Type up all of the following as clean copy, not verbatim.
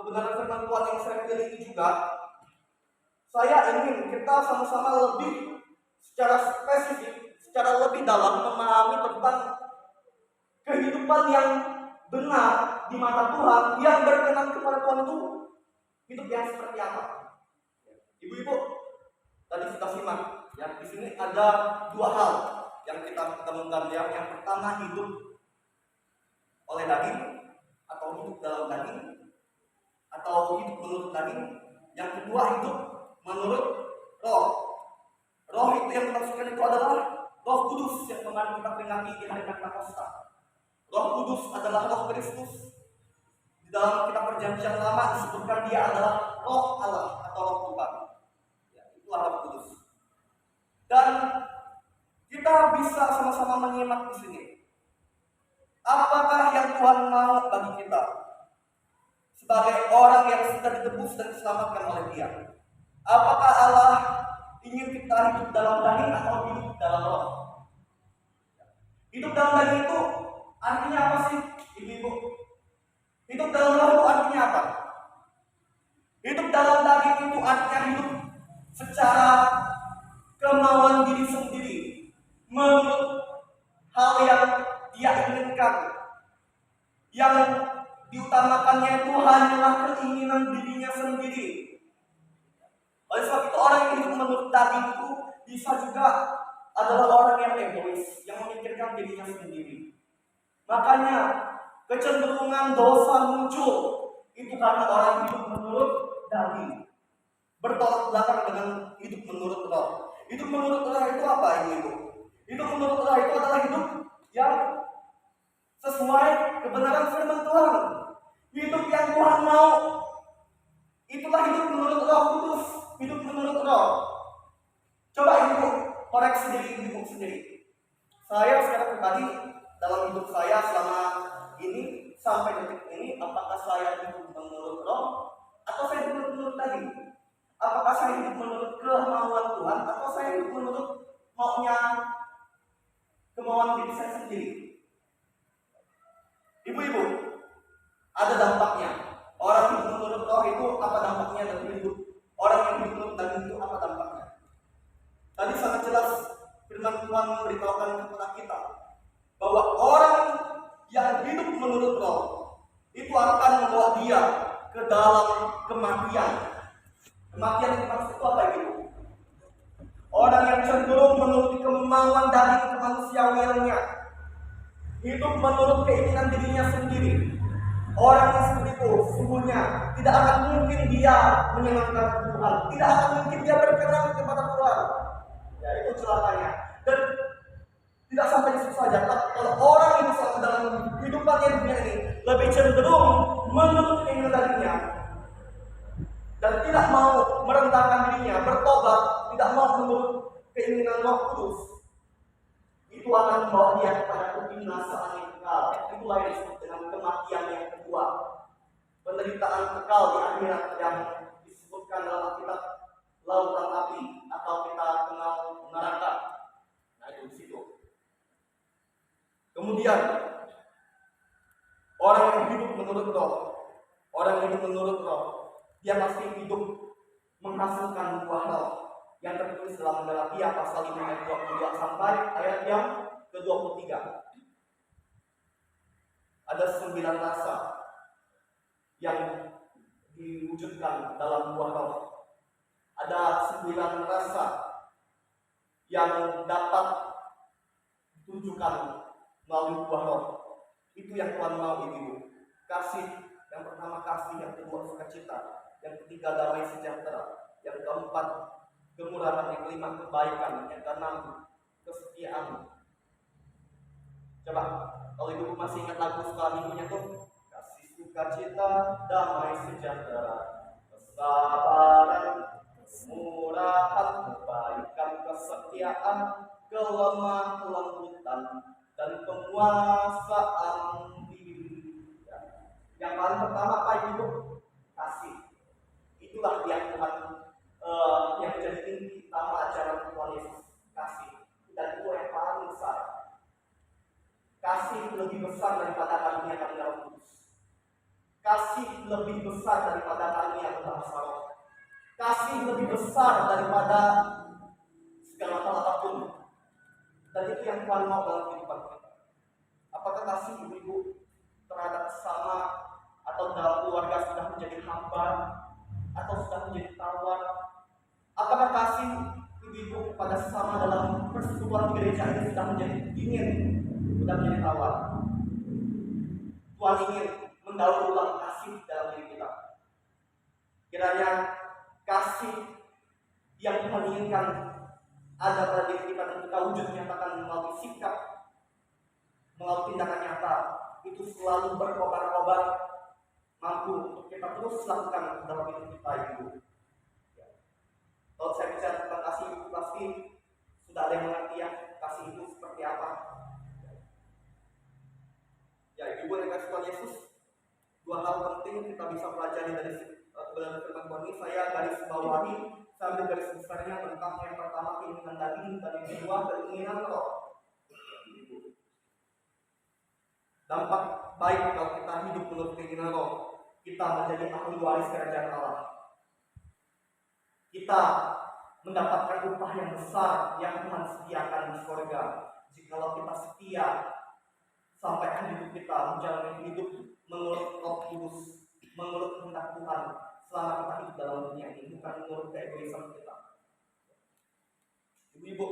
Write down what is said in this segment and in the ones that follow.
kebenaran firman Tuhan yang saya pilih ini juga, saya ingin kita sama-sama lebih secara spesifik, secara lebih dalam memahami tentang kehidupan yang benar di mata Tuhan, yang berkenan kepada Tuhan itu hidup yang seperti apa. Ibu-ibu tadi sudah simak ya, di sini ada dua hal yang kita temukan ya. Yang pertama, hidup oleh daging atau hidup dalam daging atau hidup menurut daging. Yang kedua, hidup menurut roh. Roh itu yang dimaksudkan itu adalah Roh Kudus yang kemarin kita peringati di hari Pentakosta. Roh Kudus adalah Roh Kristus. Di dalam kitab Perjanjian Lama disebutkan dia adalah Roh Allah atau Roh Tuhan. Ya, itulah Roh Kudus. Dan kita bisa sama-sama menyimak di sini. Apakah yang Tuhan mau bagi kita sebagai orang yang sudah ditebus dan diselamatkan oleh Dia? Apakah Allah ingin kita hidup dalam daging atau hidup dalam roh? Hidup dalam daging itu artinya apa sih, ibu-ibu? Hidup dalam roh itu artinya apa? Hidup dalam daging itu artinya hidup secara kemauan diri sendiri, menurut hal yang dia inginkan. Yang diutamakannya itu hanyalah keinginan dirinya sendiri. Oleh sebab itu orang yang hidup menurut daging itu bisa juga adalah orang yang egois, yang memikirkan dirinya sendiri. Makanya kecenderungan dosa muncul itu karena orang hidup menurut daging, bertolak belakang dengan hidup menurut roh. Hidup menurut roh itu apa, ibu? Hidup menurut roh itu adalah hidup yang sesuai kebenaran firman Tuhan. Hidup yang Tuhan mau, itulah hidup menurut Roh Kudus, hidup menurut roh. Coba ibu koreksi diri ibu sendiri. Saya secara pribadi dalam hidup saya selama ini sampai detik ini, apakah saya hidup menurut roh atau saya hidup menurut daging? Apakah saya hidup menurut kemauan Tuhan atau saya hidup menurut kemauan diri saya sendiri? Ibu-ibu, ada dampaknya. Orang hidup menurut roh itu apa dampaknya dalam hidup? Orang yang hidup menurut daging itu apa dampaknya? Tadi sangat jelas firman Tuhan memberitahukan kepada kita bahwa orang yang hidup menurut roh itu akan membawa dia ke dalam kematian. Kematian itu maksud itu apa itu? Orang yang cenderung menuruti kemauan daging kemanusiawiannya, hidup menurut keinginan dirinya sendiri. Orang yang seperti itu sungguhnya tidak akan mungkin dia menyenangkan Tuhan, tidak akan mungkin dia berkenan kepada Tuhan. Ya, itu celakanya. Dan tidak sampai di situ saja, kalau orang yang selalu dalam kehidupannya dunia ini lebih cenderung menurut keinginan dirinya dan tidak mau merendahkan dirinya, bertobat, tidak mau menurut keinginan Roh Kudus, itu akan membawa dia kepada kebinasaan yang kekal. Itulah yang disebut dengan kematian yang kedua, penderitaan kekal di akhirat yang disebutkan dalam Alkitab lautan api atau kita kenal neraka. Nah, itu di situ. Kemudian orang yang hidup menurut roh, dia pasti hidup menghasilkan buah roh yang tertulis dalam Galatia pasal 5 ayat 22 sampai ayat yang ke-23. Ada 9 rasa yang diwujudkan dalam buah roh. Ada 9 rasa yang dapat ditunjukkan melalui buah roh. Itu yang Tuhan mau, ibu. Kasih, yang pertama kasih, yang kedua sukacita, yang ketiga damai sejahtera, yang keempat kemurahan, yang kelima kebaikan, yang keenam kesetiaan. Coba, kalau ibu masih ingat lagu sekolah minggunya tuh, kasih, sukacita, damai sejahtera, kesabaran, kemurahan, kebaikan, kesetiaan, kelemah lembutan, dan penguasaan diri. Yang paling pertama apa itu? Kasih. Itulah yang Tuhan yang menjadi inti utama ajaran Tuhan Yesus. Kasih. Dan itu yang paling besar. Kasih lebih besar daripada karunia Roh Kudus. Kasih kasih lebih besar daripada karunia bahasa roh. Kasih lebih besar daripada segala hal apapun. Dan itu yang Tuhan mau dalam kehidupan kita. Apakah kasih ibu-ibu terhadap sesama atau dalam keluarga sudah menjadi hambar atau sudah menjadi tawar? Apakah kasih ibu-ibu kepada sesama dalam persekutuan gereja ini sudah menjadi dingin, sudah menjadi tawar? Tuhan ingin mendaur ulang kasih dalam diri kita. Kiranya kasih yang Tuhan inginkan ada pada diri kita dan kita wujud nyatakan melalui sikap, melalui tindakan nyata, itu selalu berkobar-kobar, mampu untuk kita terus lakukan dalam hidup kita, ibu. Kalau saya bicara tentang kasih itu pasti sudah ada yang mengerti ya kasih itu seperti apa. Ya, ibu yang kasih Tuhan Yesus, dua hal penting kita bisa pelajari dari kebenaran firman Tuhan ini. Saya garis bawahi, saya ambil garis besarnya tentang yang pertama keinginan daging dan yang kedua keinginan roh. Dampak baik kalau kita hidup menurut keinginan roh, kita menjadi ahli waris kerajaan Allah. Kita mendapatkan upah yang besar yang Tuhan sediakan di surga. Jikalau kita setia sampai akhir hidup kita menjalani hidup menurut Roh Kudus, menurut kehendak Tuhan selama kita hidup dalam dunia ini, bukan menurut keegoisan kita. Ibu-ibu,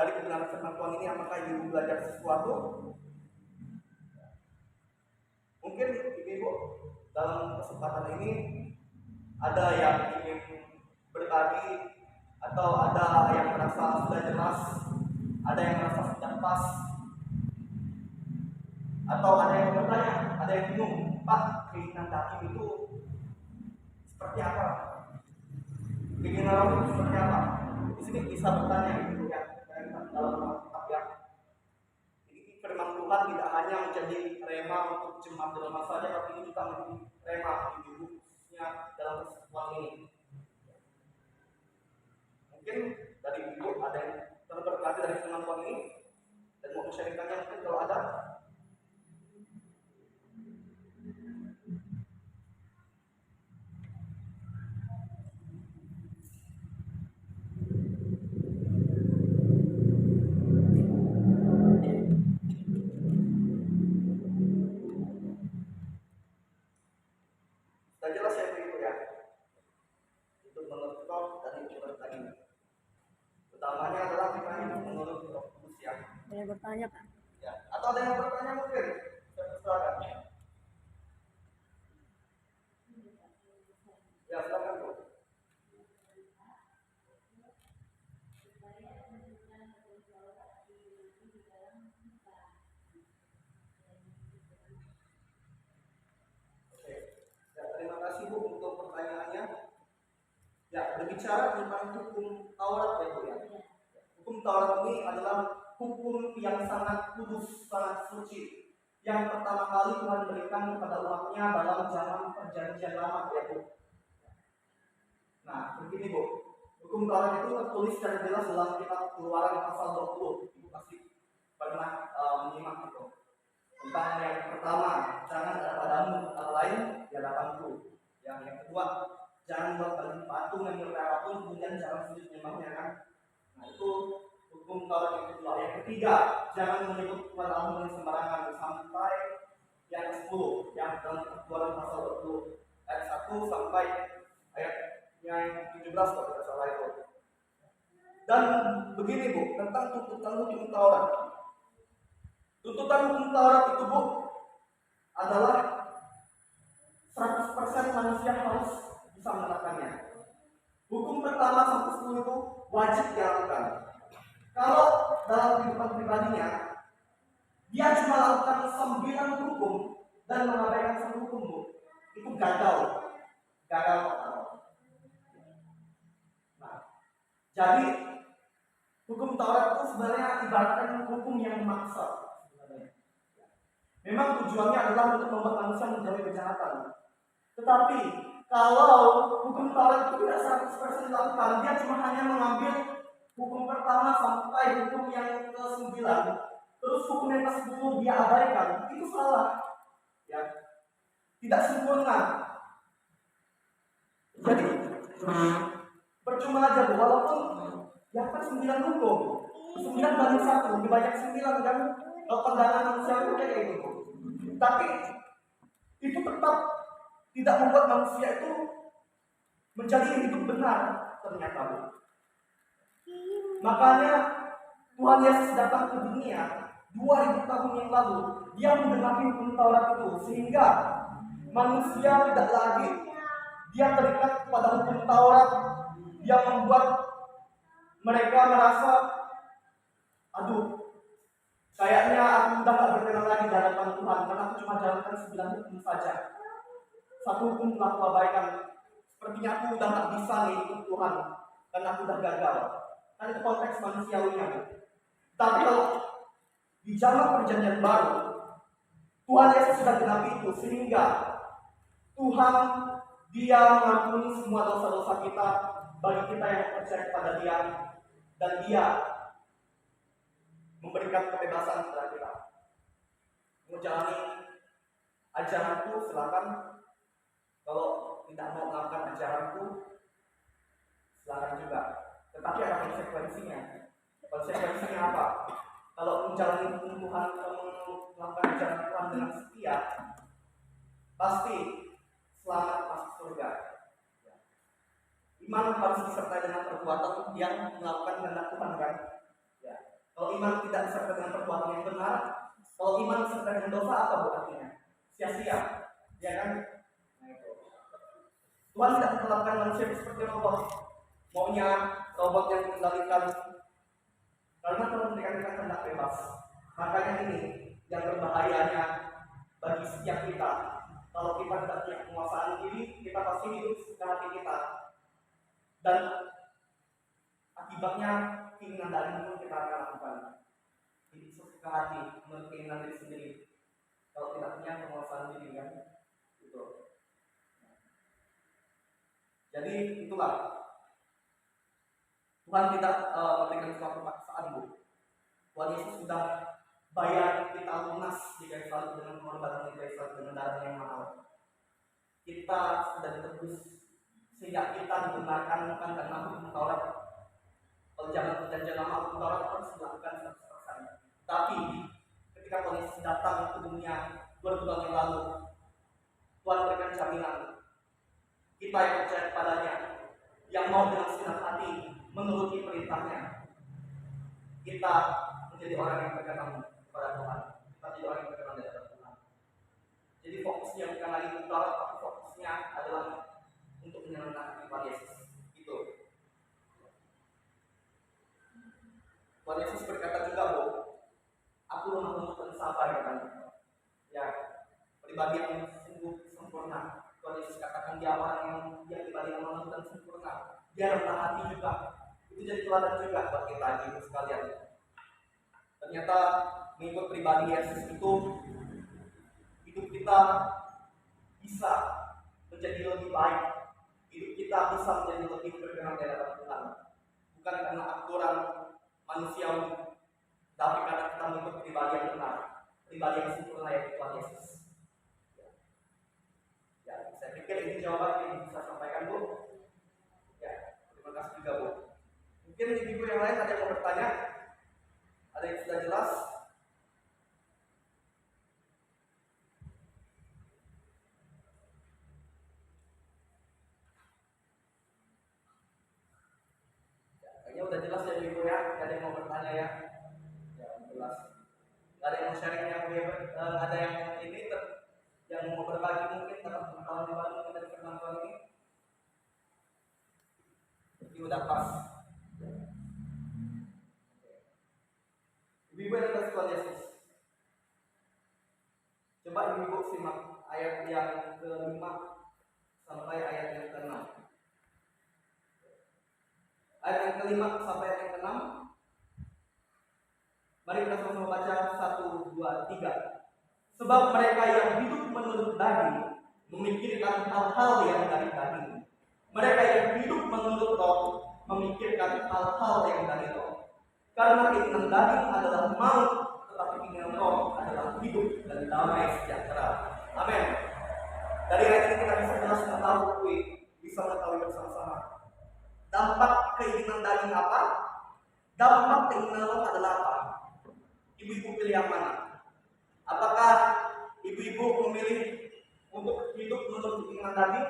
dari kebenaran firman Tuhan ini apakah ibu belajar sesuatu? Mungkin ibu dalam kesempatan ini ada yang ingin berbagi, atau ada yang merasa sudah jelas, ada yang merasa sudah pas, atau ada yang bertanya, ada yang bingung, Pak, keinginan daging itu seperti apa? Keinginan roh itu seperti apa? Di sini bisa bertanya gitu ya, dalam kitab ya. Ini firman Tuhan tidak hanya menjadi rema untuk jemaat dalam saja, tapi ini juga menjadi rema bagi khususnya dalam persekutuan ini. Mungkin dari ibu ada yang terberkati dari firman Tuhan ini dan mau sharingkannya, mungkin kalau ada. Sudah jelas ya ibu ya. Itu menurut roh dan itu menurut daging. Utamanya adalah kita hidup menurut Roh Kudus ya. Ada yang bertanya, Pak? Ya. Atau ada yang bertanya mungkin? Saya persilakan. Ya, silakan Bu. Oke. Ya, terima kasih Bu untuk pertanyaannya. Ya, berbicara tentang hukum Taurat ya Bu ya. Hukum Taurat ini adalah hukum yang sangat kudus, sangat suci, yang pertama kali Tuhan berikan kepada umatnya dalam zaman perjanjian lama ya Bu. Nah, begini Bu, hukum Taurat itu tertulis secara jelas dalam kitab Keluaran pasal 20. Ibu pasti pernah menyimak itu. Tentang yang pertama, jangan ada padamu Allah lain di hadapanku. Yang kedua, jangan buat bagi patung yang menyerupai apapun, kemudian jangan sujud menyembahnya kan. Nah, itu hukum Taurat yang kedua. Yang ketiga, jangan menyebut Tuhan Allah dengan sembarangan, sampai yang ke-10 yang dalam Keluaran pasal 20 ayat 1 sampai ayat yang 17 kalau tidak salah itu. Dan begini Bu, tentang tuntutan hukum Taurat. Tuntutan hukum Taurat itu Bu adalah 100% manusia harus bisa menerapkannya. Hukum pertama sampai 10 itu wajib dilakukan. Kalau dalam kehidupan pribadinya dia cuma lakukan 9 hukum dan mengabaikan 1 hukum Bu, itu gagal total. Nah, jadi hukum Taurat itu sebenarnya ibaratkan hukum yang memaksa. Memang tujuannya adalah untuk membuat manusia menjauhi kejahatan. Tetapi kalau hukum Taurat itu tidak 100% dilakukan, dia cuma hanya mengambil hukum pertama sampai hukum yang ke-9, terus hukum yang ke-10 dia abaikan, itu salah. tidak sempurna. Jadi percuma aja, walaupun ya kan 9 hukum, 9 banding 1, lebih banyak 9 kan. Kalau pandangan manusia itu kayak gitu. Tapi itu tetap tidak membuat manusia itu menjadi hidup benar ternyata. Makanya Tuhan Yesus datang ke dunia 2000 tahun yang lalu. Dia menggenapi hukum Taurat itu, sehingga manusia tidak lagi dia terikat kepada hukum Taurat. Dia membuat mereka merasa, aduh, kayaknya aku udah gak berkenan lagi di hadapan Tuhan, karena aku cuma jalankan 9 hukum saja. 1 hukum telah aku abaikan. Sepertinya aku udah gak bisa nih ikut Tuhan, karena aku udah gagal. Kan itu konteks manusiawinya. Tapi kalau di zaman perjanjian baru, Tuhan Yesus sudah genapi itu, sehingga Tuhan Dia mengampuni semua dosa-dosa kita bagi kita yang percaya kepada Dia, dan Dia memberikan kebebasan kepada kita. Mau jalani ajaranku, silakan. Kalau tidak mau melakukan ajaranku, silakan juga. Tetapi ada konsekuensinya. Konsekuensinya apa? Kalau menjalani hukum Tuhan, melakukan ajaran Tuhan dengan setia, pasti selamat masuk surga. Iman harus disertai dengan perbuatan yang melakukan kehendak Tuhan, kan? Ya. Kalau iman tidak disertai dengan perbuatan yang benar, kalau iman disertai dengan dosa, apa artinya? Sia-sia, ya kan? Nah, itu. Tuhan tidak menetapkan manusia seperti robot. Maunya robot yang mengendalikan, karena Tuhan memberikan kita kehendak bebas. Makanya ini yang berbahayanya bagi setiap kita. Kalau kita tidak punya penguasaan diri, kita pasti hidup sesuka hati kita. Dan akibatnya keinginan dari pun kita akan lakukan. Hidup sesuka hati, menurut keinginan diri sendiri. Kalau tidak punya penguasaan diri, kan? Gitu. Jadi itulah, Tuhan tidak memberikan suatu paksaan, Bu. Tuhan Yesus sudah bayar kita lunas di kayu salib dengan pengorbanan di kayu salib dengan darah yang mahal. Kita sudah ditebus sehingga kita dibenarkan bukan karena hukum Taurat. Kalau zaman perjanjian lama hukum Taurat harus dilakukan 100%. Tapi ketika Tuhan Yesus datang ke dunia 2000 tahun yang lalu, Tuhan berikan jaminan kita yang percaya kepadanya, yang mau dengan segenap hati menuruti perintahnya, kita menjadi orang yang berkenan kepada Tuhan. Kita menjadi orang yang berkenan kepada Tuhan. Jadi fokusnya bukan lagi Taurat, tapi fokusnya adalah untuk menyenangkan Tuhan Yesus. Itu. Tuhan Yesus berkata juga, Bu, aku lemah lembut dan sabar, katanya. Ya, pribadi yang sungguh sempurna. Tuhan Yesus katakan dia orang yang pribadi yang lemah lembut dan sempurna. Dia rendah hati juga. Itu jadi teladan juga buat kita, ibu sekalian. Ternyata mengikut pribadi Yesus itu, hidup kita bisa menjadi lebih baik. Hidup kita bisa menjadi lebih berkenan di hadapan Tuhan. Bukan karena aturan manusiawi, tapi karena kita mengikut pribadi yang benar, pribadi yang sempurna, yaitu Tuhan Yesus. Ya, saya pikir ini jawaban yang bisa sampaikan, Bu. Ya, terima kasih juga, Bu. Mungkin ibu yang lain ada yang mau bertanya? Ada yang sudah jelas? Ya, kayaknya udah jelas ya ibu ya. Gak ada yang mau bertanya ya? Ya, jelas. Gak ada yang mau sharing ya, Bu ya? Ada yang ini yang mau berbagi mungkin tentang pengetahuan yang baru mungkin dari firman Tuhan ini? Ini udah pas. Ibu yang kasih Tuhan Yesus. Coba ibu simak ayat yang ke-5 sampai ayat yang ke-6. Ayat yang ke-5 sampai ayat yang ke-6. Mari kita sama-sama baca 1, 2, 3. Sebab mereka yang hidup menurut daging memikirkan hal-hal yang dari daging. Mereka yang hidup menurut roh memikirkan hal-hal yang dari roh. Karena keinginan daging adalah maut, tetapi keinginan roh adalah hidup dan damai sejahtera. Amin. bisa mengetahui bersama-sama. Dampak keinginan daging apa? Dampak keinginan roh adalah apa? Ibu-ibu pilih yang mana? Apakah ibu-ibu memilih untuk hidup menurut keinginan daging,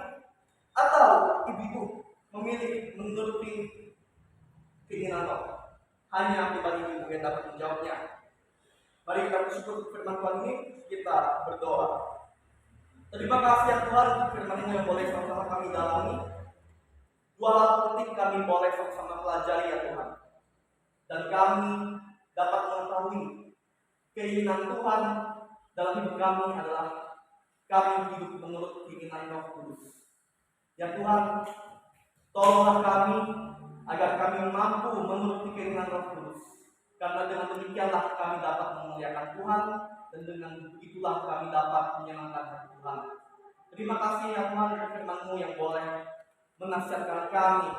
atau ibu-ibu memilih menuruti keinginan roh? Hanya pribadi ibu yang dapat menjawabnya. Mari kita bersyukur firman Tuhan ini, kita berdoa. Terima kasih ya Tuhan, firman-Mu yang boleh sama-sama kami dalami. Dua hal penting kami boleh sama-sama pelajari ya Tuhan. Dan kami dapat mengetahui keinginan Tuhan dalam hidup kami adalah kami hidup menurut keinginan Roh Kudus. Ya Tuhan, tolonglah kami agar kami mampu menuruti keinginan Roh Kudus. Karena dengan demikianlah kami dapat memuliakan Tuhan, dan dengan itulah kami dapat menyenangkan hati Tuhan. Terima kasih ya Tuhan, firman-Mu yang boleh menasihatkan kami